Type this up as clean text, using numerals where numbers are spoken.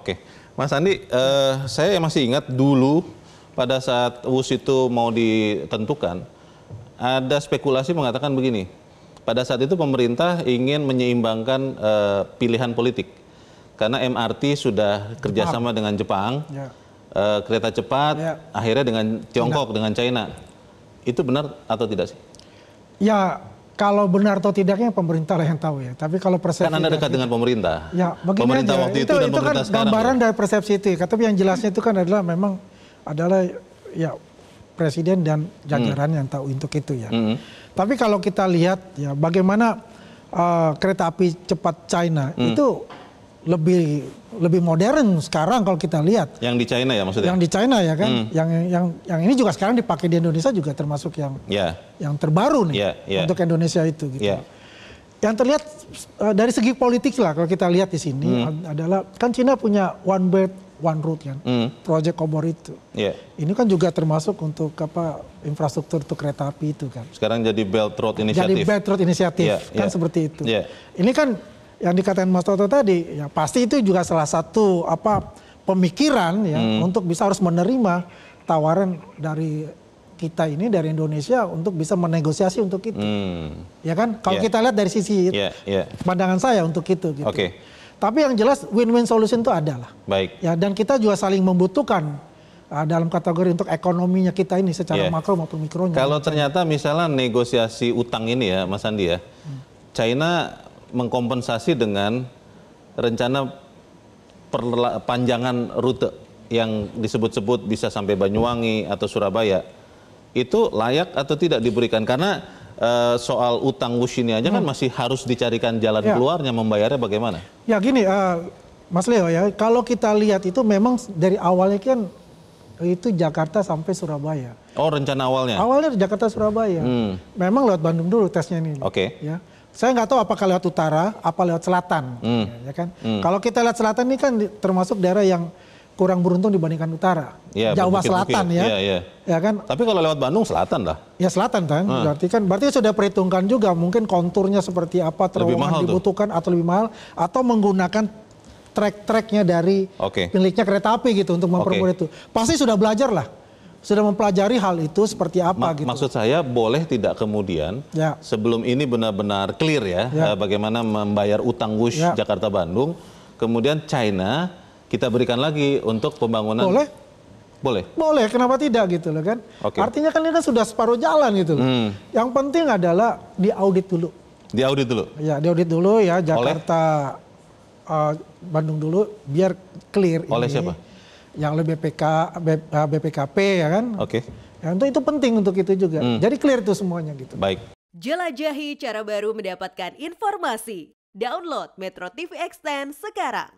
Oke, Mas Andi, saya masih ingat dulu pada saat WUS itu mau ditentukan, ada spekulasi mengatakan begini, pada saat itu pemerintah ingin menyeimbangkan pilihan politik, karena MRT sudah kerjasama dengan Jepang, kereta cepat, akhirnya dengan Tiongkok, dengan China. Itu benar atau tidak sih? Ya, kalau benar atau tidaknya pemerintah lah yang tahu ya. Tapi kalau persepsi kan Anda dekat dengan pemerintah. Ya, pemerintah aja. waktu itu dan pemerintah kan sekarang. Gambaran dari persepsi itu. Tapi yang jelasnya itu kan adalah memang adalah ya presiden dan jajaran yang tahu untuk itu ya. Tapi kalau kita lihat ya bagaimana kereta api cepat China itu lebih modern sekarang kalau kita lihat. Yang di China ya maksudnya? Yang di China ya kan. Yang ini juga sekarang dipakai di Indonesia juga termasuk yang terbaru nih untuk Indonesia itu. Gitu. Yang terlihat dari segi politik lah kalau kita lihat di sini adalah kan China punya One Belt One Road kan, Project Obor itu. Ini kan juga termasuk untuk infrastruktur untuk kereta api itu kan. Sekarang jadi Belt Road Initiative. Jadi Belt Road Initiative kan seperti itu. Ini kan yang dikatakan Mas Toto tadi, ya pasti itu juga salah satu pemikiran ya untuk bisa harus menerima tawaran dari kita ini dari Indonesia untuk bisa menegosiasi untuk itu, ya kan? Kalau kita lihat dari sisi pandangan saya untuk itu. Gitu. Tapi yang jelas win-win solution itu ada lah. Baik. Ya dan kita juga saling membutuhkan dalam kategori untuk ekonominya kita ini secara makro maupun mikronya. Kalau ternyata misalnya negosiasi utang ini ya, Mas Andi ya, China mengkompensasi dengan rencana perpanjangan rute yang disebut-sebut bisa sampai Banyuwangi atau Surabaya, itu layak atau tidak diberikan? Karena soal utang WUS ini aja kan masih harus dicarikan jalan keluarnya, membayarnya bagaimana? Ya gini, Mas Leo ya, kalau kita lihat itu memang dari awalnya kan itu Jakarta sampai Surabaya. Oh, rencana awalnya? Awalnya Jakarta Surabaya. Memang lewat Bandung dulu tesnya ini. Ya. Saya nggak tahu apakah lewat utara, apa lewat selatan, ya kan? Kalau kita lihat selatan ini kan termasuk daerah yang kurang beruntung dibandingkan utara, Jawa Selatan ya kan? Tapi kalau lewat Bandung selatan lah. Ya selatan kan, berarti sudah perhitungkan juga mungkin konturnya seperti apa, terowongan dibutuhkan atau lebih mahal, atau menggunakan trek-treknya dari miliknya kereta api gitu untuk mempermudah itu. Pasti sudah belajar lah. Sudah mempelajari hal itu seperti apa gitu. Maksud saya boleh tidak kemudian sebelum ini benar-benar clear ya, bagaimana membayar utang WUS Jakarta-Bandung, kemudian China kita berikan lagi untuk pembangunan. Boleh. Boleh? Boleh, kenapa tidak gitu loh kan. Artinya kan ini kan sudah separuh jalan gitu loh. Yang penting adalah diaudit dulu. Diaudit dulu? Ya diaudit dulu ya, Jakarta, Bandung dulu biar clear. Oleh siapa? Yang lebih BPKP ya kan. Ya, itu penting untuk itu juga. Jadi clear itu semuanya gitu. Baik. Jelajahi cara baru mendapatkan informasi. Download Metro TV Extend sekarang.